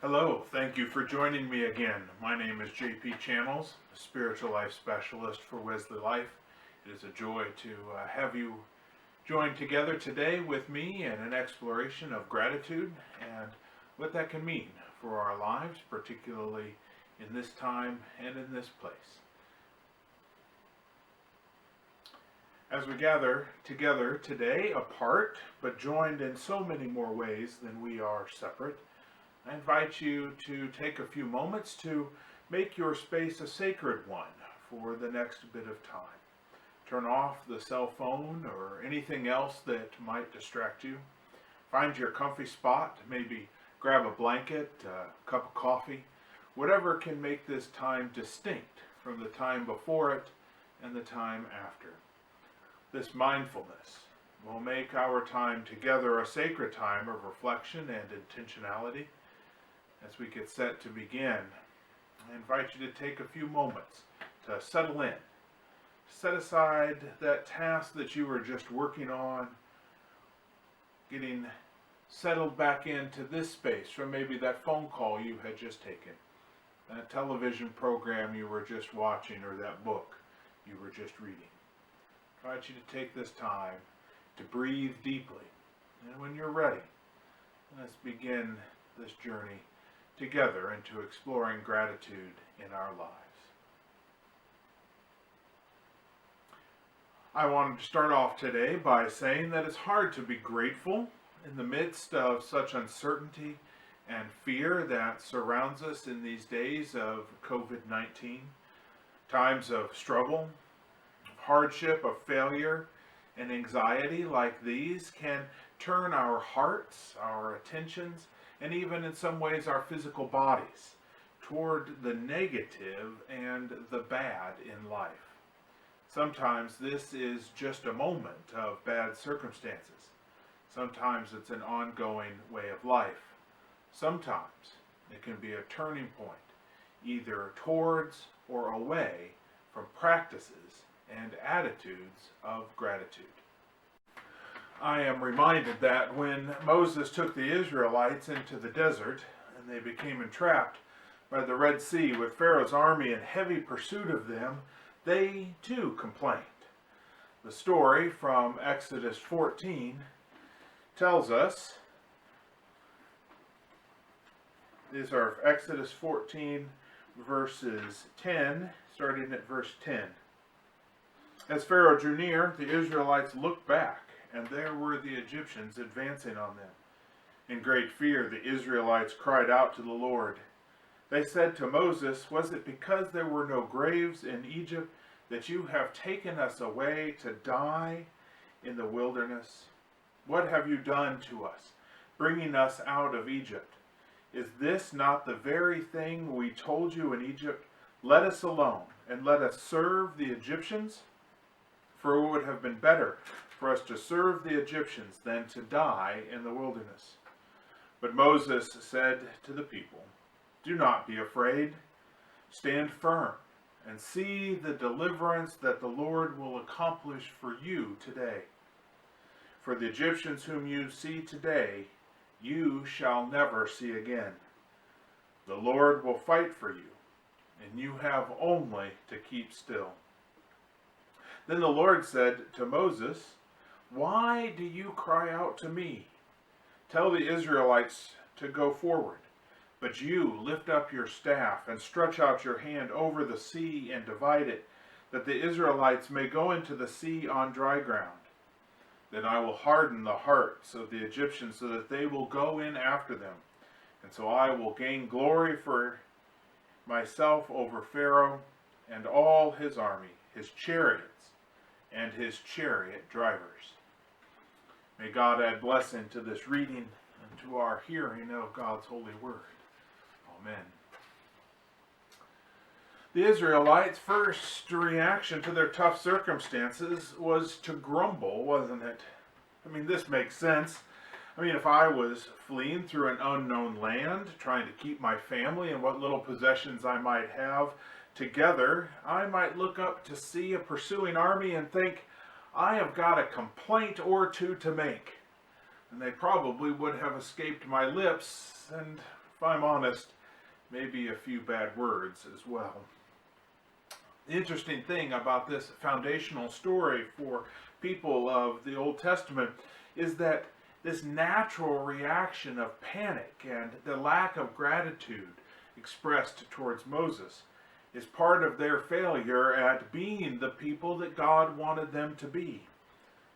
Hello, thank you for joining me again. My name is JP Channels, a spiritual life specialist for Wesley Life. It is a joy to have you join together today with me in an exploration of gratitude and what that can mean for our lives, particularly in this time and in this place. As we gather together today, apart, but joined in so many more ways than we are separate, I invite you to take a few moments to make your space a sacred one for the next bit of time. Turn off the cell phone or anything else that might distract you. Find your comfy spot, maybe grab a blanket, a cup of coffee, whatever can make this time distinct from the time before it and the time after. This mindfulness will make our time together a sacred time of reflection and intentionality. As we get set to begin, I invite you to take a few moments to settle in. Set aside that task that you were just working on, getting settled back into this space from maybe that phone call you had just taken, that television program you were just watching, or that book you were just reading. I invite you to take this time to breathe deeply. And when you're ready, let's begin this journey together into exploring gratitude in our lives. I wanted to start off today by saying that it's hard to be grateful in the midst of such uncertainty and fear that surrounds us in these days of COVID-19. Times of struggle, of hardship, of failure, and anxiety like these can turn our hearts, our attentions, and even in some ways our physical bodies toward the negative and the bad in life. Sometimes this is just a moment of bad circumstances. Sometimes it's an ongoing way of life. Sometimes it can be a turning point, either towards or away from practices and attitudes of gratitude. I am reminded that when Moses took the Israelites into the desert and they became entrapped by the Red Sea with Pharaoh's army in heavy pursuit of them, they too complained. The story from Exodus 14 tells us, these are Exodus 14 verses 10, starting at verse 10. As Pharaoh drew near, the Israelites looked back, and there were the Egyptians advancing on them. In great fear, the Israelites cried out to the Lord. They said to Moses, "Was it because there were no graves in Egypt that you have taken us away to die in the wilderness? What have you done to us, bringing us out of Egypt? Is this not the very thing we told you in Egypt? Let us alone, and let us serve the Egyptians? For it would have been better for us to serve the Egyptians than to die in the wilderness." But Moses said to the people, "Do not be afraid. Stand firm and see the deliverance that the Lord will accomplish for you today. For the Egyptians whom you see today, you shall never see again. The Lord will fight for you, and you have only to keep still." Then the Lord said to Moses, "Why do you cry out to me? Tell the Israelites to go forward. But you lift up your staff and stretch out your hand over the sea and divide it, that the Israelites may go into the sea on dry ground. Then I will harden the hearts of the Egyptians so that they will go in after them. And so I will gain glory for myself over Pharaoh and all his army, his chariots, and his chariot drivers." May God add blessing to this reading and to our hearing of God's holy word. Amen. The Israelites' first reaction to their tough circumstances was to grumble, wasn't it? I mean, this makes sense. I mean, if I was fleeing through an unknown land, trying to keep my family and what little possessions I might have together, I might look up to see a pursuing army and think, "I have got a complaint or two to make." And they probably would have escaped my lips, and if I'm honest, maybe a few bad words as well. The interesting thing about this foundational story for people of the Old Testament is that this natural reaction of panic and the lack of gratitude expressed towards Moses is part of their failure at being the people that God wanted them to be.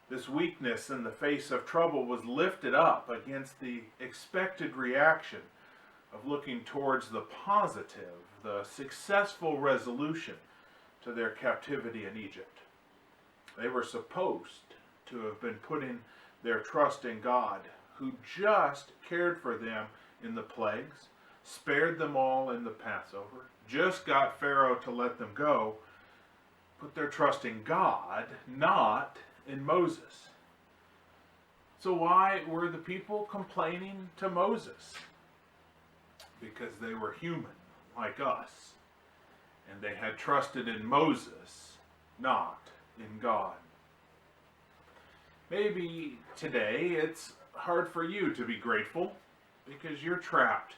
This weakness in the face of trouble was lifted up against the expected reaction of looking towards the positive, the successful resolution to their captivity in Egypt. They were supposed to have been putting their trust in God, who just cared for them in the plagues, spared them all in the Passover, just got Pharaoh to let them go, put their trust in God, not in Moses. So why were the people complaining to Moses? Because they were human, like us, and they had trusted in Moses, not in God. Maybe today it's hard for you to be grateful because you're trapped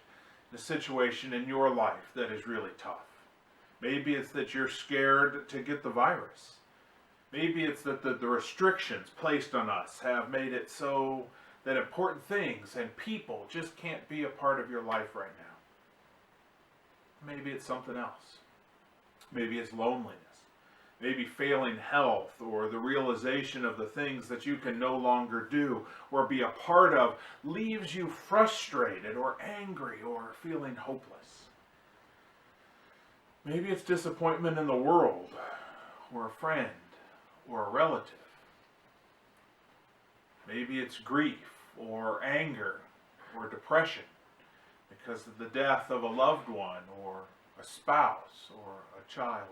in a situation in your life that is really tough. Maybe it's that you're scared to get the virus. Maybe it's that the restrictions placed on us have made it so that important things and people just can't be a part of your life right now. Maybe it's something else. Maybe it's loneliness. Maybe failing health, or the realization of the things that you can no longer do or be a part of leaves you frustrated or angry or feeling hopeless. Maybe it's disappointment in the world, or a friend, or a relative. Maybe it's grief or anger or depression because of the death of a loved one or a spouse or a child.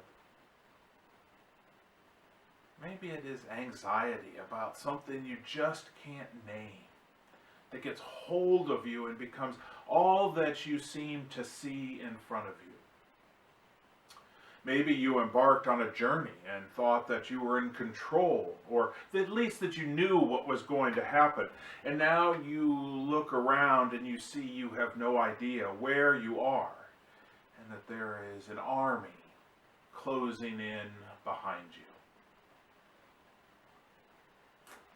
Maybe it is anxiety about something you just can't name that gets hold of you and becomes all that you seem to see in front of you. Maybe you embarked on a journey and thought that you were in control, or at least that you knew what was going to happen. And now you look around and you see you have no idea where you are, and that there is an army closing in behind you.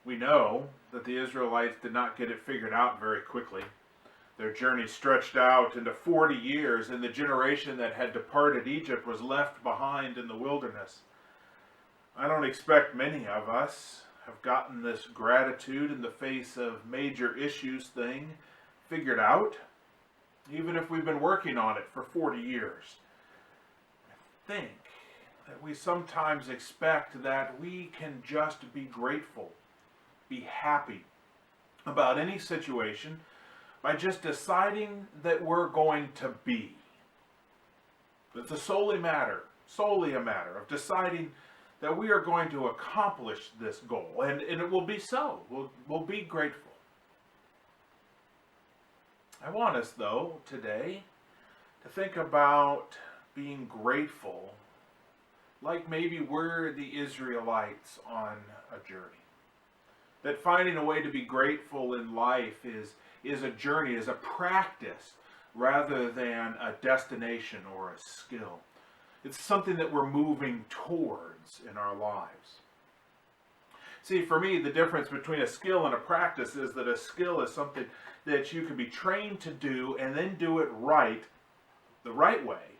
We know that the Israelites did not get it figured out very quickly. Their journey stretched out into 40 years, and the generation that had departed Egypt was left behind in the wilderness. I don't expect many of us have gotten this gratitude in the face of major issues thing figured out, even if we've been working on it for 40 years. I think that we sometimes expect that we can just be grateful, be happy about any situation by just deciding that we're going to be. It's solely a matter of deciding that we are going to accomplish this goal, and it will be so. We'll be grateful. I want us, though, today to think about being grateful like maybe we're the Israelites on a journey. That finding a way to be grateful in life is a journey, is a practice, rather than a destination or a skill. It's something that we're moving towards in our lives. See, for me, the difference between a skill and a practice is that a skill is something that you can be trained to do and then do it right, the right way,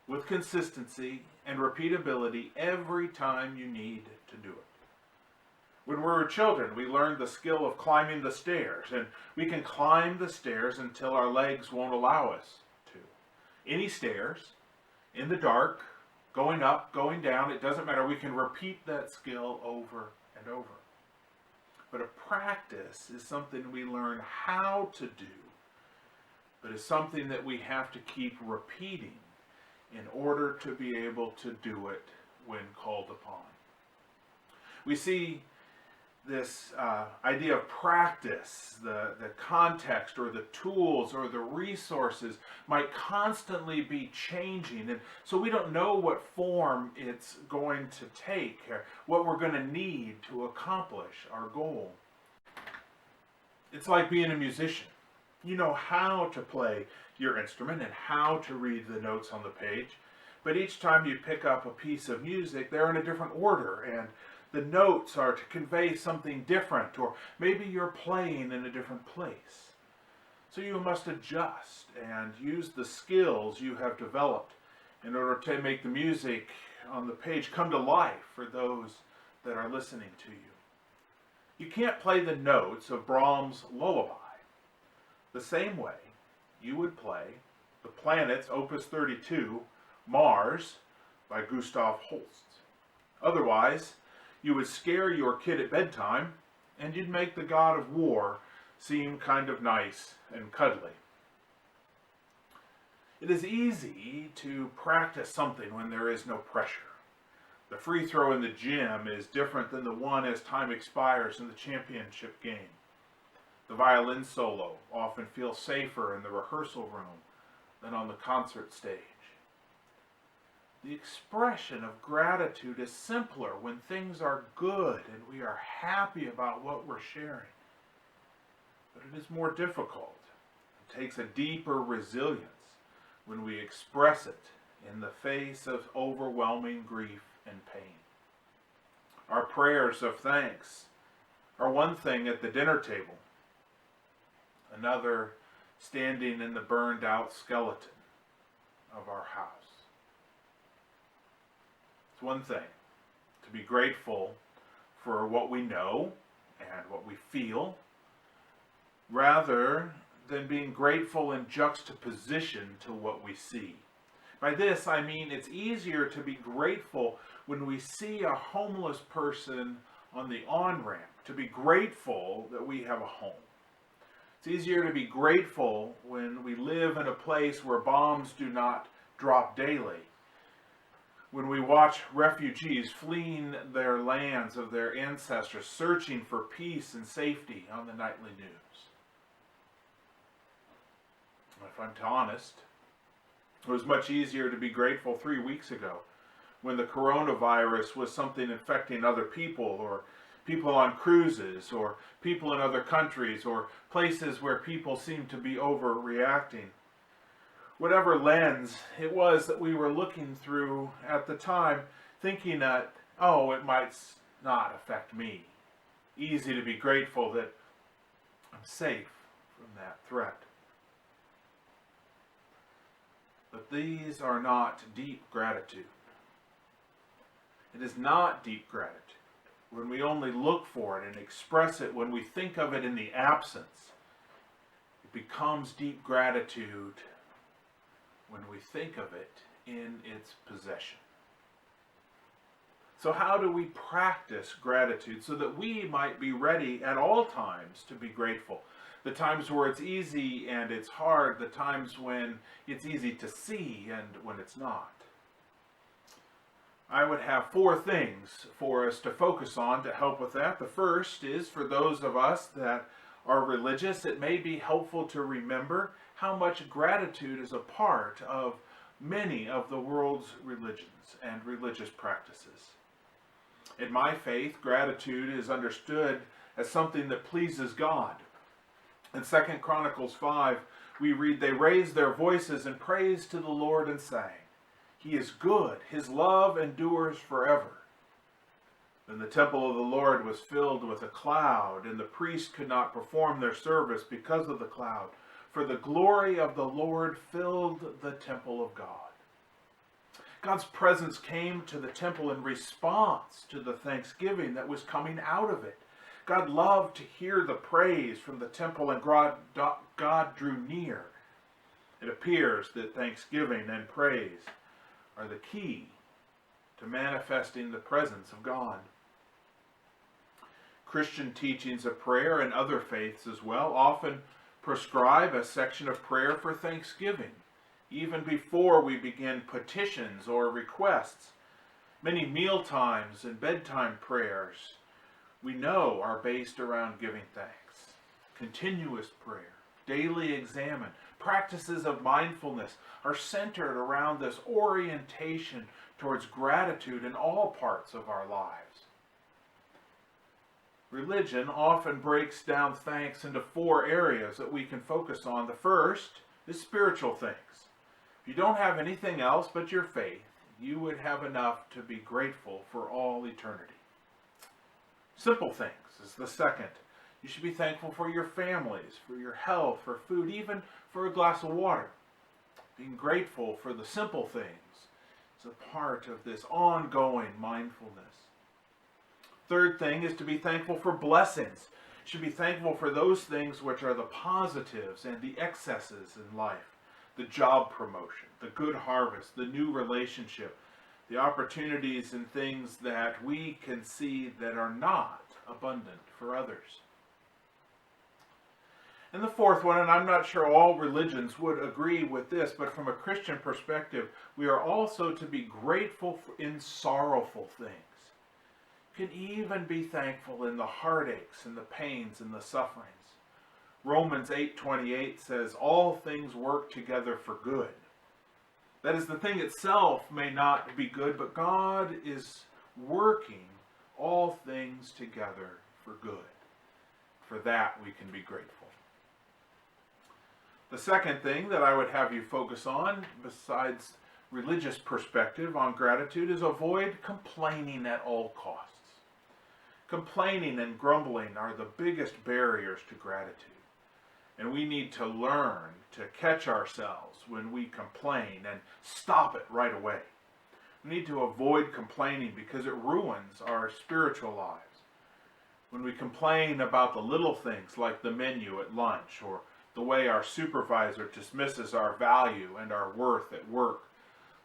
with consistency and repeatability every time you need to do it. When we were children, we learned the skill of climbing the stairs, and we can climb the stairs until our legs won't allow us to. Any stairs, in the dark, going up, going down, it doesn't matter. We can repeat that skill over and over. But a practice is something we learn how to do, but it's something that we have to keep repeating in order to be able to do it when called upon. We see this idea of practice, the context or the tools or the resources might constantly be changing, and so we don't know what form it's going to take, or what we're going to need to accomplish our goal. It's like being a musician. You know how to play your instrument and how to read the notes on the page, but each time you pick up a piece of music, they're in a different order, and the notes are to convey something different, or maybe you're playing in a different place. So you must adjust and use the skills you have developed in order to make the music on the page come to life for those that are listening to you. You can't play the notes of Brahms' Lullaby the same way you would play the Planets, Opus 32, Mars, by Gustav Holst. Otherwise, you would scare your kid at bedtime, and you'd make the god of war seem kind of nice and cuddly. It is easy to practice something when there is no pressure. The free throw in the gym is different than the one as time expires in the championship game. The violin solo often feels safer in the rehearsal room than on the concert stage. The expression of gratitude is simpler when things are good and we are happy about what we're sharing. But it is more difficult. It takes a deeper resilience when we express it in the face of overwhelming grief and pain. Our prayers of thanks are one thing at the dinner table, another standing in the burned out skeleton of our house. It's one thing to be grateful for what we know and what we feel, rather than being grateful in juxtaposition to what we see. By this, I mean it's easier to be grateful when we see a homeless person on the on-ramp, to be grateful that we have a home. It's easier to be grateful when we live in a place where bombs do not drop daily, when we watch refugees fleeing their lands of their ancestors, searching for peace and safety on the nightly news. If I'm honest, it was much easier to be grateful 3 weeks ago when the coronavirus was something infecting other people, or people on cruises, or people in other countries, or places where people seem to be overreacting. Whatever lens it was that we were looking through at the time, thinking that, oh, it might not affect me. Easy to be grateful that I'm safe from that threat. But these are not deep gratitude. It is not deep gratitude when we only look for it and express it, when we think of it in the absence. It becomes deep gratitude when we think of it in its possession. So how do we practice gratitude so that we might be ready at all times to be grateful? The times where it's easy and it's hard, the times when it's easy to see and when it's not. I would have 4 things for us to focus on to help with that. The first is, for those of us that are religious, it may be helpful to remember how much gratitude is a part of many of the world's religions and religious practices. In my faith, gratitude is understood as something that pleases God. In 2 Chronicles 5, we read, "They raised their voices in praise to the Lord and sang, 'He is good, his love endures forever.' Then the temple of the Lord was filled with a cloud, and the priests could not perform their service because of the cloud, for the glory of the Lord filled the temple of God." God's presence came to the temple in response to the thanksgiving that was coming out of it. God loved to hear the praise from the temple, and God drew near. It appears that thanksgiving and praise are the key to manifesting the presence of God. Christian teachings of prayer, and other faiths as well, often prescribe a section of prayer for thanksgiving, even before we begin petitions or requests. Many meal times and bedtime prayers we know are based around giving thanks. Continuous prayer, daily examine, practices of mindfulness are centered around this orientation towards gratitude in all parts of our lives. Religion often breaks down thanks into 4 areas that we can focus on. The first is spiritual things. If you don't have anything else but your faith, you would have enough to be grateful for all eternity. Simple things is the second. You should be thankful for your families, for your health, for food, even for a glass of water. Being grateful for the simple things is a part of this ongoing mindfulness. Third thing is to be thankful for blessings. You should be thankful for those things which are the positives and the excesses in life. The job promotion, the good harvest, the new relationship, the opportunities and things that we can see that are not abundant for others. And the fourth one, and I'm not sure all religions would agree with this, but from a Christian perspective, we are also to be grateful in sorrowful things. You can even be thankful in the heartaches and the pains and the sufferings. Romans 8:28 says, all things work together for good. That is, the thing itself may not be good, but God is working all things together for good. For that we can be grateful. The second thing that I would have you focus on, besides religious perspective on gratitude, is avoid complaining at all costs. Complaining and grumbling are the biggest barriers to gratitude. And we need to learn to catch ourselves when we complain and stop it right away. We need to avoid complaining because it ruins our spiritual lives. When we complain about the little things like the menu at lunch, or the way our supervisor dismisses our value and our worth at work,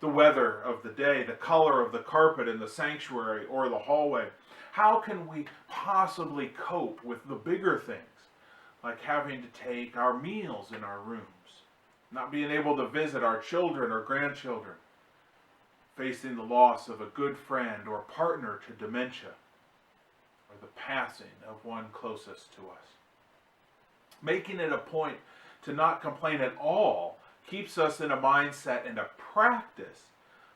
the weather of the day, the color of the carpet in the sanctuary or the hallway, how can we possibly cope with the bigger things, like having to take our meals in our rooms, not being able to visit our children or grandchildren, facing the loss of a good friend or partner to dementia, or the passing of one closest to us? Making it a point to not complain at all keeps us in a mindset and a practice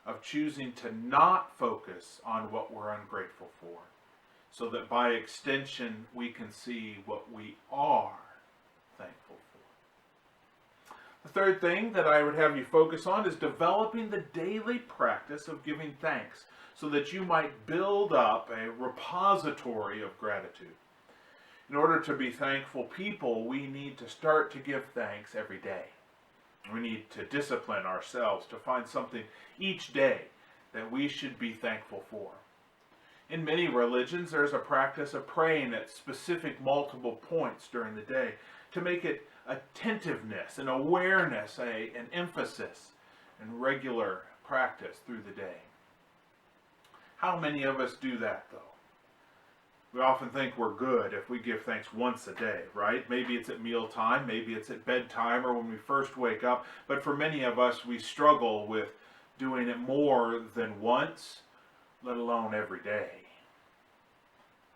of choosing to not focus on what we're ungrateful for, so that by extension we can see what we are thankful for. The third thing that I would have you focus on is developing the daily practice of giving thanks, so that you might build up a repository of gratitude. In order to be thankful people, we need to start to give thanks every day. We need to discipline ourselves to find something each day that we should be thankful for. In many religions, there's a practice of praying at specific multiple points during the day to make it attentiveness and awareness, an emphasis and regular practice through the day. How many of us do that, though? We often think we're good if we give thanks once a day, right? Maybe it's at mealtime, maybe it's at bedtime, or when we first wake up. But for many of us, we struggle with doing it more than once, let alone every day.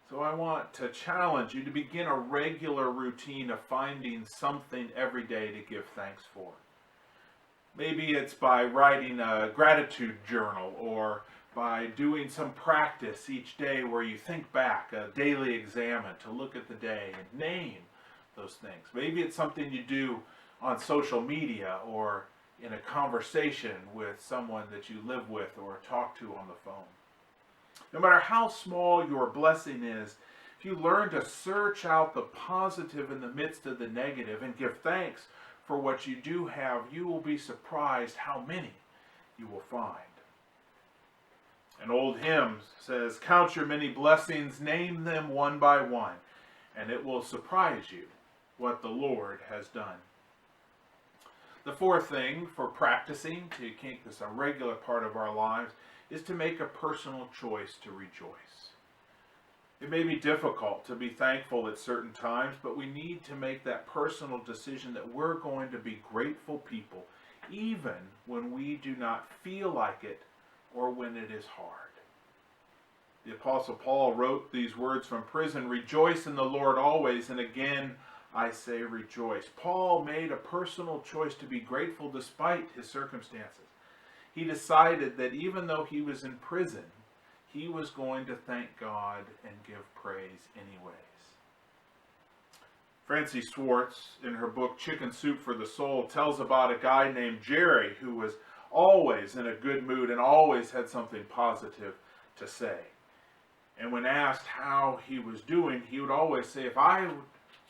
So I want to challenge you to begin a regular routine of finding something every day to give thanks for. Maybe it's by writing a gratitude journal, or by doing some practice each day where you think back, a daily examine to look at the day and name those things. Maybe it's something you do on social media or in a conversation with someone that you live with or talk to on the phone. No matter how small your blessing is, if you learn to search out the positive in the midst of the negative and give thanks for what you do have, you will be surprised how many you will find. An old hymn says, "Count your many blessings, name them one by one, and it will surprise you what the Lord has done." The fourth thing for practicing to make this a regular part of our lives is to make a personal choice to rejoice. It may be difficult to be thankful at certain times, but we need to make that personal decision that we're going to be grateful people, even when we do not feel like it or when it is hard. The Apostle Paul wrote these words from prison, "Rejoice in the Lord always, and again I say rejoice." Paul made a personal choice to be grateful despite his circumstances. He decided that even though he was in prison, he was going to thank God and give praise anyways. Francie Swartz, in her book Chicken Soup for the Soul, tells about a guy named Jerry who was always in a good mood and always had something positive to say. And when asked how he was doing, he would always say, if I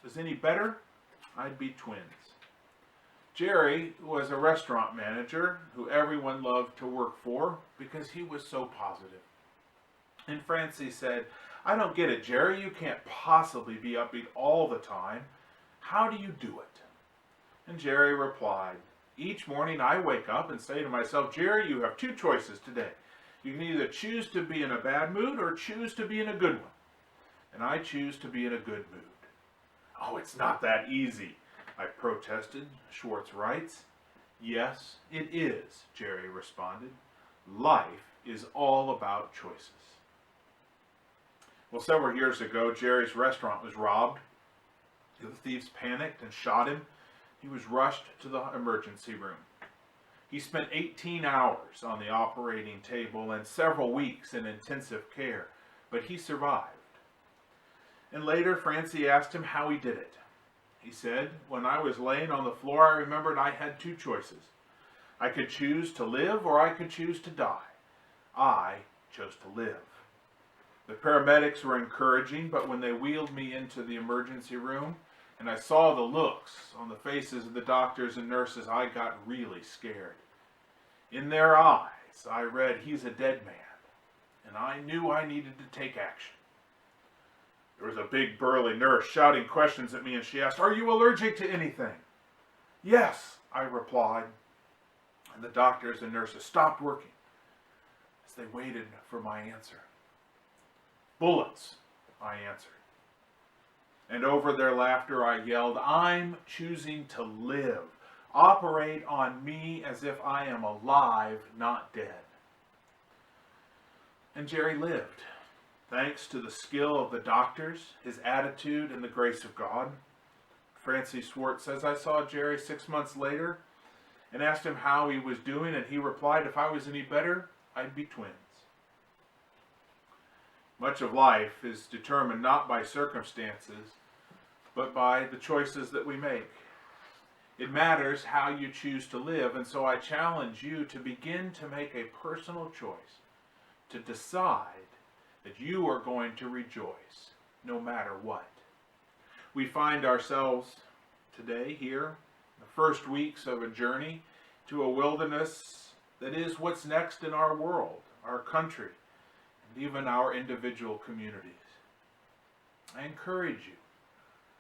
was any better, I'd be twins. Jerry was a restaurant manager who everyone loved to work for because he was so positive. And Francie said, I don't get it, Jerry. You can't possibly be upbeat all the time. How do you do it? And Jerry replied, each morning I wake up and say to myself, Jerry, you have two choices today. You can either choose to be in a bad mood or choose to be in a good one. And I choose to be in a good mood. Oh, it's not that easy, I protested. Schwartz writes. Yes, it is, Jerry responded. Life is all about choices. Well, several years ago, Jerry's restaurant was robbed. The thieves panicked and shot him. He was rushed to the emergency room. He spent 18 hours on the operating table and several weeks in intensive care, but he survived. And later, Francie asked him how he did it. He said, when I was laying on the floor, I remembered I had two choices. I could choose to live or I could choose to die. I chose to live. The paramedics were encouraging, but when they wheeled me into the emergency room and I saw the looks on the faces of the doctors and nurses, I got really scared. In their eyes, I read, he's a dead man, and I knew I needed to take action. There was a big burly nurse shouting questions at me, and she asked, are you allergic to anything? Yes, I replied. And the doctors and nurses stopped working as they waited for my answer. Bullets, I answered. And over their laughter I yelled, I'm choosing to live. Operate on me as if I am alive, not dead. And Jerry lived, thanks to the skill of the doctors, his attitude, and the grace of God. Francie Swartz says, I saw Jerry 6 months later and asked him how he was doing, and he replied, if I was any better, I'd be twins. Much of life is determined not by circumstances, but by the choices that we make. It matters how you choose to live, and so I challenge you to begin to make a personal choice, to decide that you are going to rejoice no matter what. We find ourselves today here, the first weeks of a journey to a wilderness that is what's next in our world, our country, and even our individual communities. I encourage you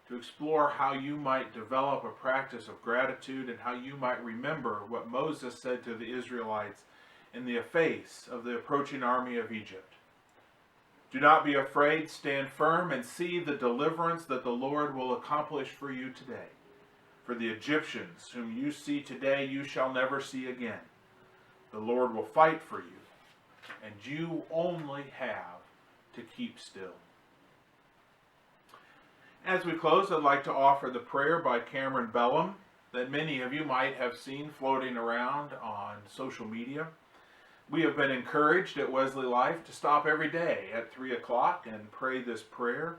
to explore how you might develop a practice of gratitude and how you might remember what Moses said to the Israelites in the face of the approaching army of Egypt. Do not be afraid, stand firm, and see the deliverance that the Lord will accomplish for you today. For the Egyptians whom you see today, you shall never see again. The Lord will fight for you, and you only have to keep still. As we close, I'd like to offer the prayer by Cameron Bellum that many of you might have seen floating around on social media. We have been encouraged at Wesley Life to stop every day at 3 o'clock and pray this prayer,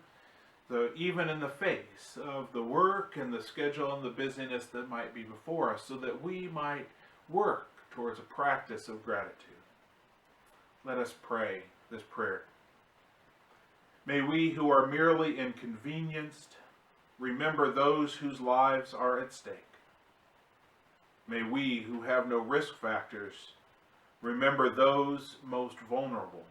even in the face of the work and the schedule and the busyness that might be before us, so that we might work towards a practice of gratitude. Let us pray this prayer. May we who are merely inconvenienced remember those whose lives are at stake. May we who have no risk factors remember those most vulnerable.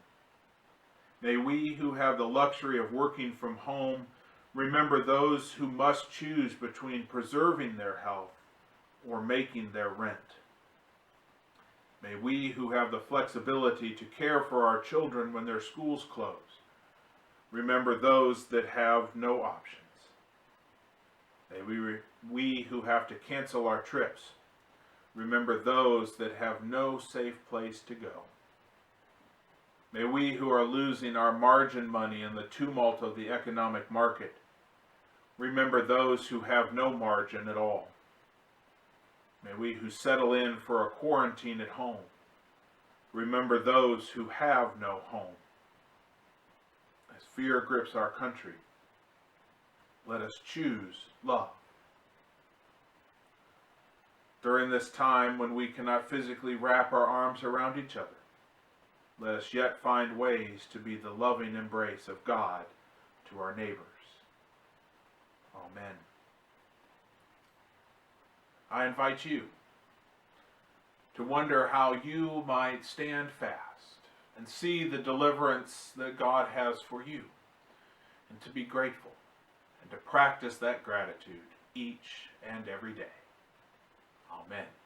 May we who have the luxury of working from home remember those who must choose between preserving their health or making their rent. May we who have the flexibility to care for our children when their schools close remember those that have no options. May we who have to cancel our trips remember those that have no safe place to go. May we who are losing our margin money in the tumult of the economic market remember those who have no margin at all. May we who settle in for a quarantine at home remember those who have no home. fear grips our country, let us choose love. During this time when we cannot physically wrap our arms around each other, let us yet find ways to be the loving embrace of God to our neighbors. Amen. I invite you to wonder how you might stand fast and see the deliverance that God has for you, and to be grateful and to practice that gratitude each and every day. Amen.